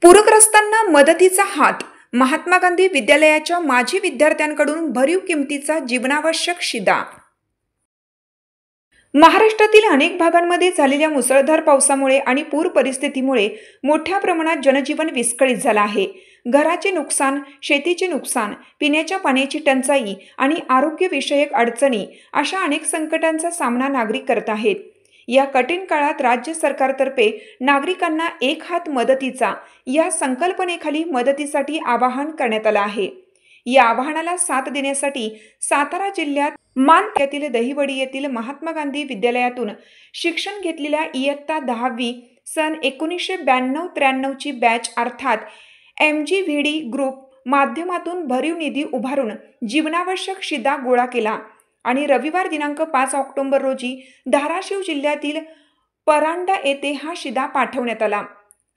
पूरग्रस्तांना मदतीचा हात। महात्मा गांधी विद्यालयाच्या माजी विद्यार्थ्यांकडून भरीव किमतीचा जीवनावश्यक शिदा। महाराष्ट्रातील अनेक भागांमध्ये झालेल्या मुसळधार पावसामुळे आणि पूर परिस्थितीमुळे मोठ्या प्रमाणात जनजीवन विस्कळीत झालं आहे। घराचे नुकसान, शेतीचे नुकसान, पिण्याच्या पाण्याची टंचाई आणि आरोग्यविषयक अडचणी अशा अनेक संकटांचा सामना नागरिक करत आहेत। या कठीण काळात राज्य सरकारतर्फे नागरिकांना एक हात मदतीचा या संकल्पनेखाली मदतीसाठी आवाहन करण्यात आलं आहे। या आवाहनाला साथ देण्यासाठी सातारा जिल्ह्यात मान तालुक्यातील दहिवडी येथील महात्मा गांधी विद्यालयातून शिक्षण घेतलेल्या इयत्ता 10वी सन 1992-93 ची बॅच अर्थात MGVD ग्रुप माध्यमातून भरीव निधी उभारून जीवनावश्यक शिदा गोळा केला आणि रविवार दिनांक 5 ऑक्टोबर रोजी धाराशिव जिल्ह्यातील परांडा येथे हा शिदा पाठवण्यात आला।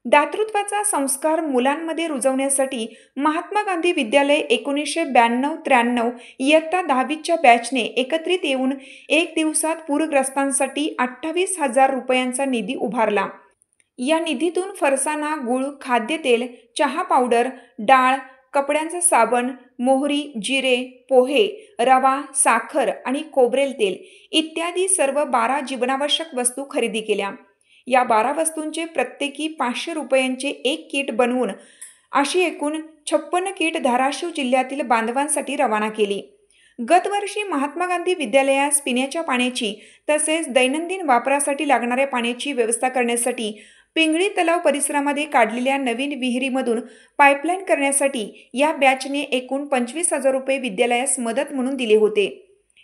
दातृत्वाचा संस्कार मुलांमध्ये रुजवण्यासाठी महात्मा गांधी विद्यालय 1992-93 इयत्ता 10वीच्या बॅचने एकत्रित येऊन एक दिवसात पूरग्रस्तांसाठी 28,000 रुपयांचा निधी उभारला। या निधीतून फरसाणा, गूळ, खाद्यतेल, चहा पावडर, डाळ, कपड्यांचा साबण, मोहरी, जिरे, पोहे, रवा, साखर आणि खोबरेल तेल इत्यादी सर्व 12 जीवनावश्यक वस्तू खरेदी केल्या। या 12 वस्तूंचे प्रत्येकी 500 रुपयांचे एक किट बनवून अशी एकूण 56 किट धाराशिव जिल्ह्यातील बांधवांसाठी रवाना केली। गतवर्षी महात्मा गांधी विद्यालयास पिण्याच्या पाण्याची तसेच दैनंदिन वापरासाठी लागणाऱ्या पाण्याची व्यवस्था करण्यासाठी पिंगळी तलाव परिसरामध्ये काढलेल्या नवीन विहिरीमधून पाईपलाईन करण्यासाठी या बॅचने एकूण 25,000 रुपये विद्यालयास मदत म्हणून दिले होते।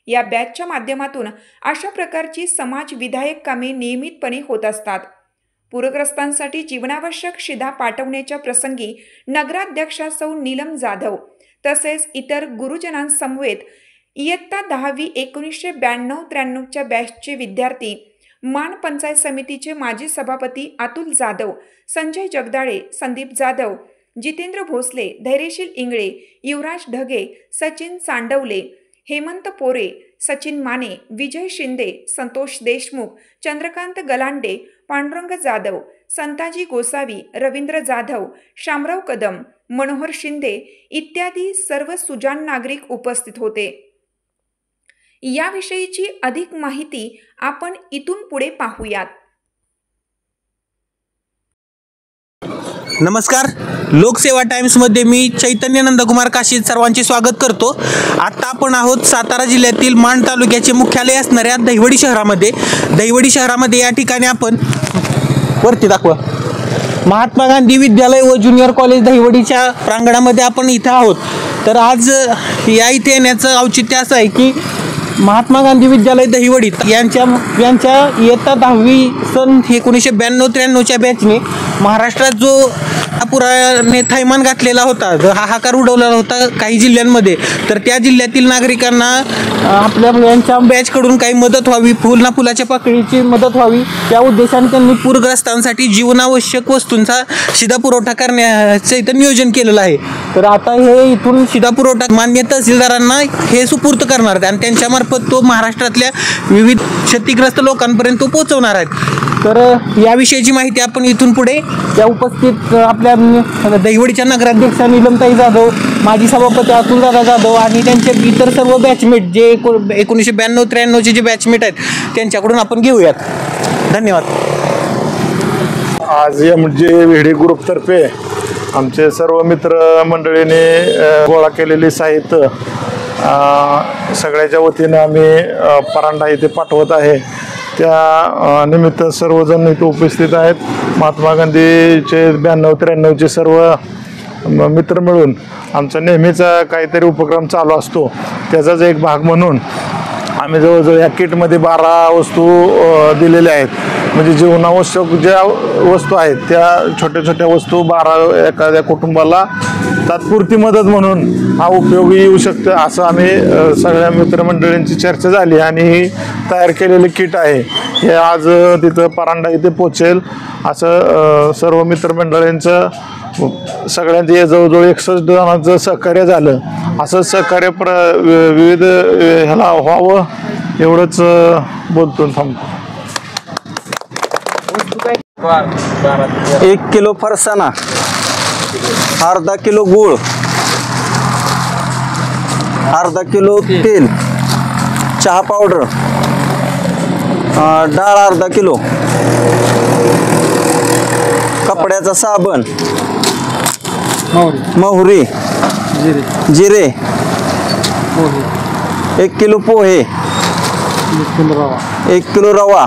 या बॅचच्या माध्यमातून अशा प्रकारची समाज विधायक कामे नियमितपणे होत असतात। पूरग्रस्तांसाठी जीवनावश्यक शिदा पाठवण्याच्या प्रसंगी नगराध्यक्षा सौ नीलम जाधव तसेच इतर गुरुजनांसमवेत इयत्ता 10वी 1992-93 च्या बॅचचे विद्यार्थी, मान पंचायत समितीचे माजी सभापती अतुल जाधव, संजय जगदाळे, संदीप जाधव, जितेंद्र भोसले, धैर्यशील इंगळे, युवराज ढगे, सचिन सांडवले, हेमंत पोरे, सचिन माने, विजय शिंदे, संतोष देशमुख, चंद्रकांत गलांडे, पांडुरंग जाधव, संताजी गोसावी, रवींद्र जाधव, शामराव कदम, मनोहर शिंदे इत्यादी सर्व सुजाण नागरिक उपस्थित होते। याविषयीची अधिक माहिती आपण इथून पुढे पाहूयात। नमस्कार, लोकसेवा टाइम्समध्ये मी चैतन्य नंदकुमार काशीद सर्वांचे स्वागत करतो। आता आपण आहोत सातारा जिल्ह्यातील माण तालुक्याचे मुख्यालय असणाऱ्या दहिवडी शहरामध्ये। दहिवडी शहरामध्ये या ठिकाणी आपण वरती दाखवा महात्मा गांधी विद्यालय व ज्युनियर कॉलेज दहिवडीच्या प्रांगणामध्ये आपण इथं आहोत। तर आज या इथे येण्याचं औचित्य असं आहे की महात्मा गांधी विद्यालय दहिवडी यांच्या इयत्ता 10वी सन 1992-93 च्या बॅचने महाराष्ट्रात जो पुराने थैमान घातलेला होता, जो हाहाकार उडवलेला होता काही जिल्ह्यांमध्ये, तर त्या जिल्ह्यातील नागरिकांना आपल्या यांच्या बॅचकडून काही मदत व्हावी, फुल ना फुलाच्या पाकळीची मदत व्हावी या उद्देशाने त्यांनी पूरग्रस्तांसाठी जीवनावश्यक वस्तूंचा शिधा पुरवठा करण्याचं इथं नियोजन केलेलं आहे। तर आता हे इथून शिधा पुरवठा मान्य तहसीलदारांना हे सुपूर्द करणार आहेत आणि त्यांच्यामार्फत तो महाराष्ट्रातल्या विविध क्षतिग्रस्त लोकांपर्यंत तो पोहोचवणार आहेत। तर याविषयीची माहिती आपण इथून पुढे या उपस्थित आपल्या दहिवडीच्या नगराध्यक्षा नीलमताई जाधव, माजी सभापती अतुलदादा जाधव आणि त्यांचे इतर सर्व बॅचमेट जे 1992-93 चे जे बॅचमेट आहेत त्यांच्याकडून आपण घेऊयात। धन्यवाद। आज MGVD ग्रुपतर्फे आमचे सर्व मित्र मंडळीने गोळा केलेले साहित्य सगळ्याच्या वतीने आम्ही परांडा येथे पाठवत आहे। त्या निमित्त सर्वजण इथे उपस्थित आहेत। महात्मा गांधीचे 92-93 चे सर्व मित्र मिळून आमचा नेहमीचा काहीतरी उपक्रम चालू असतो, त्याचाच एक भाग म्हणून आम्ही जवळजवळ या किटमध्ये 12 वस्तू दिलेल्या आहेत। म्हणजे जीवनावश्यक ज्या वस्तू आहेत त्या छोट्या छोट्या वस्तू 12 एखाद्या कुटुंबाला तात्पुरती मदत म्हणून हा उपयोगी येऊ शकतं असं आम्ही सगळ्या मित्रमंडळींची चर्चा झाली आणि ही तयार केलेले किट आहे हे आज तिथं परांडा इथे पोचेल असं सर्व मित्रमंडळींचं सगळ्यांचे जवळजवळ 61 जणांचं सहकार्य झालं। असं सहकार्य विविध ह्याला व्हावं एवढंच बोलतो थांबतो। 1 किलो फरसाणा, अर्धा किलो गूळ, अर्धा किलो तेल, चहा पावडर, डाळ अर्धा किलो, कपड्याचा साबण, मोहरी, जिरे, 1 किलो पोहे, 1 किलो रवा,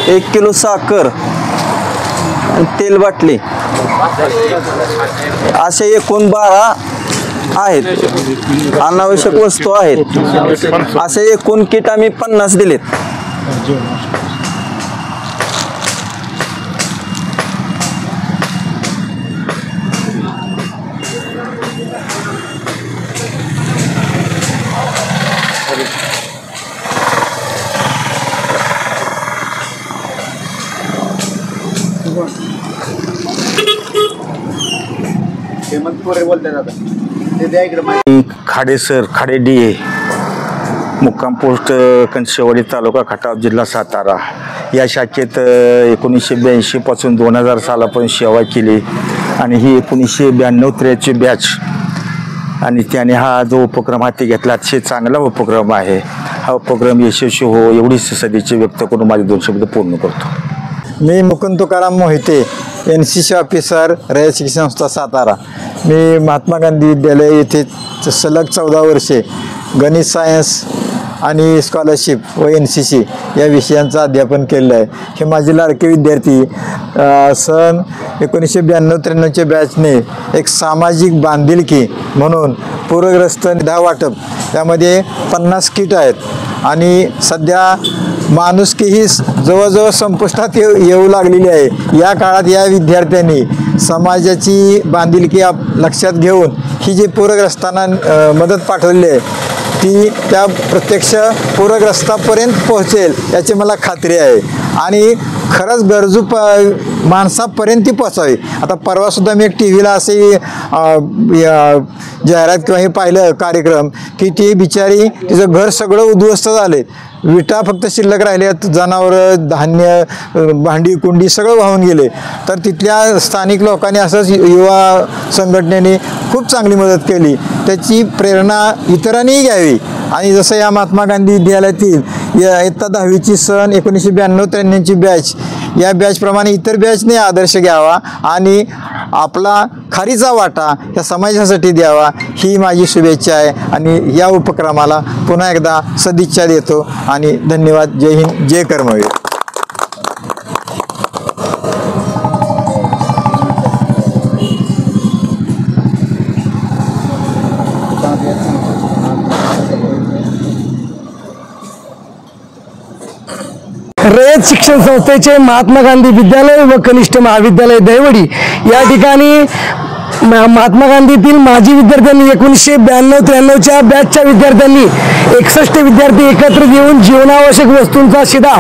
1 किलो साखर आणि तेल बाटली, असे एकूण 12 आहेत अनावश्यक वस्तू आहेत। असे एकूण किट आम्ही 50 दिलेत। खाडे सर, खाडे DA, मुक्काम पोस्ट कंशेवाडी, तालुका खटाव, जिल्हा सातारा या शाखेत 1982 पासून 2000 सालापर्यंत सेवा केली आणि ही 1992-93 बॅच आणि त्याने हा जो उपक्रम हाती घेतला अतिशय चांगला उपक्रम आहे। हा उपक्रम यशस्वी हो एवढी सदिच्छा व्यक्त करून माझे 2 शब्द पूर्ण करतो। मी मुकुंद तुकाराम मोहिते, NCC ऑफिसर, रयत शिक्षण संस्था सातारा। मी महात्मा गांधी विद्यालय येथे सलग 14 वर्षे गणित, सायन्स आणि स्कॉलरशिप व NCC या विषयांचं अध्यापन केलेलं आहे। हे माझे लाडके विद्यार्थी सन 1992-93च्या बॅचने एक सामाजिक बांधिलकी म्हणून पूरग्रस्त निधी वाटप, त्यामध्ये 50 किट आहेत आणि सध्या माणुसकी ही जवळजवळ संपुष्टात येऊ लागलेली आहे। या काळात या विद्यार्थ्यांनी समाजाची बांधिलकी लक्षात घेऊन ही जी पूरग्रस्तांना मदत पाठवलेली आहे ती त्या प्रत्यक्ष पूरग्रस्तापर्यंत पोहोचेल याची मला खात्री आहे आणि खरंच गरजू माणसापर्यंत ती पोचावी। आता परवासुद्धा मी एक TV ला असे जाहिरात किंवा हे पाहिलं कार्यक्रम की ती बिचारी तिचं घर सगळं उद्ध्वस्त झाले, विटा फक्त शिल्लक राहिल्यात, जनावरं, धान्य, भांडी कुंडी सगळं वाहून गेले। तर तिथल्या स्थानिक लोकांनी असंच युवा संघटनेने खूप चांगली मदत केली, त्याची प्रेरणा इतरांनीही घ्यावी आणि जसं या महात्मा गांधी विद्यालयातील इयत्ता 10वीची सन 1992-93ची बॅच, या बॅचप्रमाणे इतर बॅचने आदर्श घ्यावा आणि आपला खारीचा वाटा या समाजासाठी द्यावा ही माझी शुभेच्छा आहे आणि या उपक्रमाला पुन्हा एकदा सदिच्छा देतो आणि धन्यवाद। जय हिंद, जय कर्मवीर। रयत शिक्षण संस्थेचे महात्मा गांधी विद्यालय व कनिष्ठ महाविद्यालय दहिवडी या ठिकाणी महात्मा गांधीतील माजी विद्यार्थ्यांनी 1992-93च्या बॅचच्या विद्यार्थ्यांनी 61 विद्यार्थी एकत्र येऊन जीवनावश्यक वस्तूंचा शिधा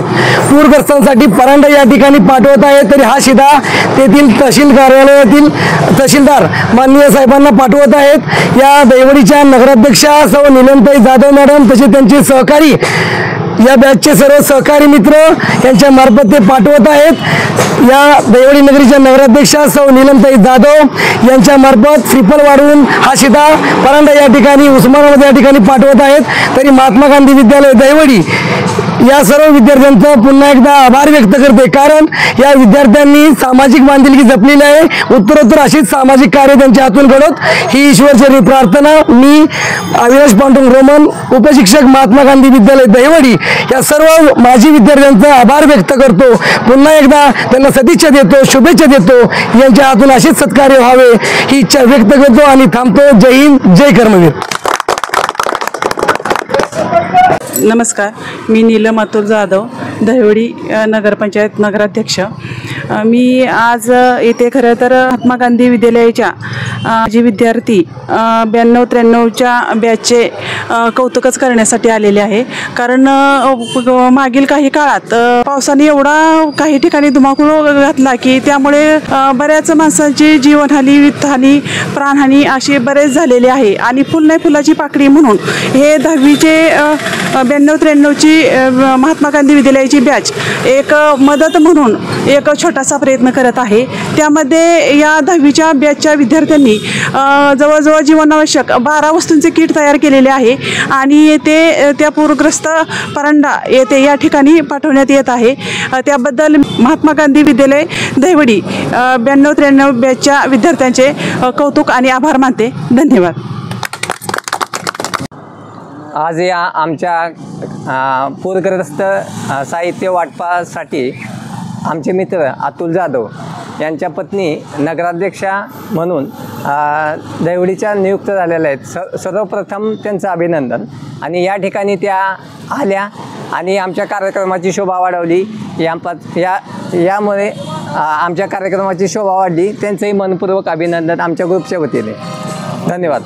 पूरग्रस्तांसाठी परांडा या ठिकाणी पाठवत आहे। तरी हा शिधा तेथील तहसील कार्यालयातील तहसीलदार माननीय साहेबांना पाठवत आहेत। या दहिवडीच्या नगराध्यक्षा सौ नीलमताई जाधव मॅडम तसेच त्यांचे सहकारी, या बॅचचे सर्व सहकारी मित्र यांच्या मार्फत ते पाठवत आहेत। या दहिवडी नगरीच्या नगराध्यक्षा सौ नीलमताई जाधव यांच्या मार्फत श्रीफळ वाढवून हा शिधा परांडा या ठिकाणी, उस्मानाबाद या ठिकाणी पाठवत आहेत। तरी महात्मा गांधी विद्यालय दहिवडी या सर्व विद्यार्थ्यांचा पुन्हा एकदा आभार व्यक्त करते, कारण या विद्यार्थ्यांनी सामाजिक बांधिलकी जपलेली आहे। उत्तरोत्तर अशीच सामाजिक कार्य त्यांच्या हातून घडत ही ईश्वरचरणी प्रार्थना मी अविनाश पांडुरंग रोमन, उपशिक्षक महात्मा गांधी विद्यालय दहिवडी या सर्व माजी विद्यार्थ्यांचा आभार व्यक्त करतो। पुन्हा एकदा त्यांना सदिच्छा देतो, शुभेच्छा देतो। यांच्या हातून असेच सत्कार्य व्हावे ही इच्छा व्यक्त करतो आणि थांबतो। जय हिंद, जय कर्मवीर। नमस्कार, मी नीलम अतुल जाधव, दहिवडी नगरपंचायत नगराध्यक्ष। मी आज येथे खरं तर महात्मा गांधी विद्यालयाच्या जे विद्यार्थी 92-93च्या बॅचचे कौतुकच करण्यासाठी आलेले आहे, कारण मागील काही काळात पावसाने एवढा काही ठिकाणी धुमाकूळ घातला की त्यामुळे बऱ्याच माणसांची जीवनहानी, वित्तहानी, प्राणहानी अशी बरेच झालेली आहे आणि फुल नाही फुलाची पाकळी म्हणून हे 10वीचे 92-93ची महात्मा गांधी विद्यालयाची बॅच एक मदत म्हणून एक छोट्या गटाचा प्रयत्न करत आहे. त्यामध्ये या 10वीच्या बॅचच्या विद्यार्थ्यांनी जवळजवळ जीवनावश्यक 12 वस्तूंचे किट तयार केलेले आहे आणि ते त्या पूरग्रस्त परांडा येथे या ठिकाणी पाठवण्यात येत आहे. त्याबद्दल महात्मा गांधी विद्यालय दहिवडी 92-93 बॅचच्या विद्यार्थ्यांचे कौतुक आणि आभार मानते. धन्यवाद. आज या आमच्या पूरग्रस्त साहित्य वाटपासाठी आमचे मित्र अतुल जाधव यांच्या पत्नी नगराध्यक्षा म्हणून दहिवडीच्या नियुक्त झालेल्या आहेत. सर्वप्रथम त्यांचं अभिनंदन. आणि या ठिकाणी त्या आल्या आणि आमच्या कार्यक्रमाची शोभा वाढवली. यामुळे आमच्या कार्यक्रमाची शोभा वाढली. त्यांचंही मनपूर्वक अभिनंदन आमच्या ग्रुपच्या वतीने. धन्यवाद.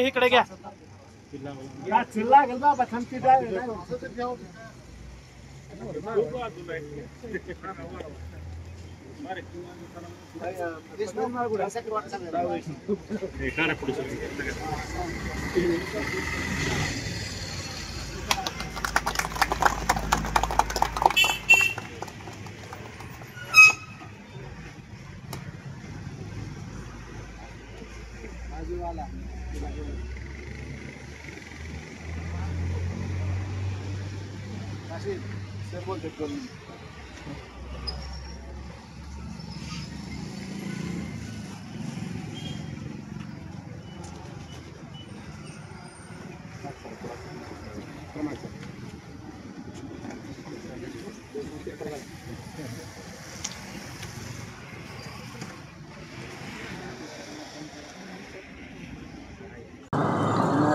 इकडे घ्या.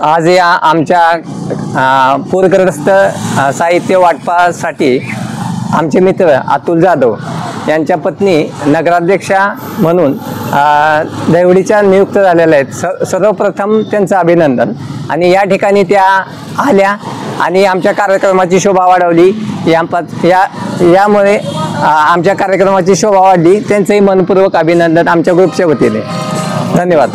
आज या आमच्या पूरग्रस्त साहित्य वाटपासाठी आमचे मित्र अतुल जाधव यांच्या पत्नी नगराध्यक्षा म्हणून दहिवडीच्या नियुक्त झालेल्या आहेत. सर्वप्रथम त्यांचं अभिनंदन. आणि या ठिकाणी त्या आल्या आणि आमच्या कार्यक्रमाची शोभा वाढवली. यामुळे आमच्या कार्यक्रमाची शोभा वाढली. त्यांचंही मनपूर्वक अभिनंदन आमच्या ग्रुपच्या वतीने. धन्यवाद.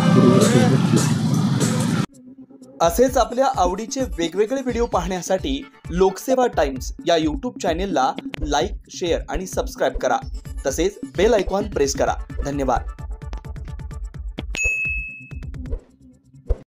असेच आपल्या आवडीचे वेगवेगळे व्हिडिओ पाहण्यासाठी लोकसेवा टाइम्स या यूट्यूब चॅनेलला लाईक, शेअर आणि सबस्क्राईब करा. तसेच बेल आयकॉन प्रेस करा. धन्यवाद.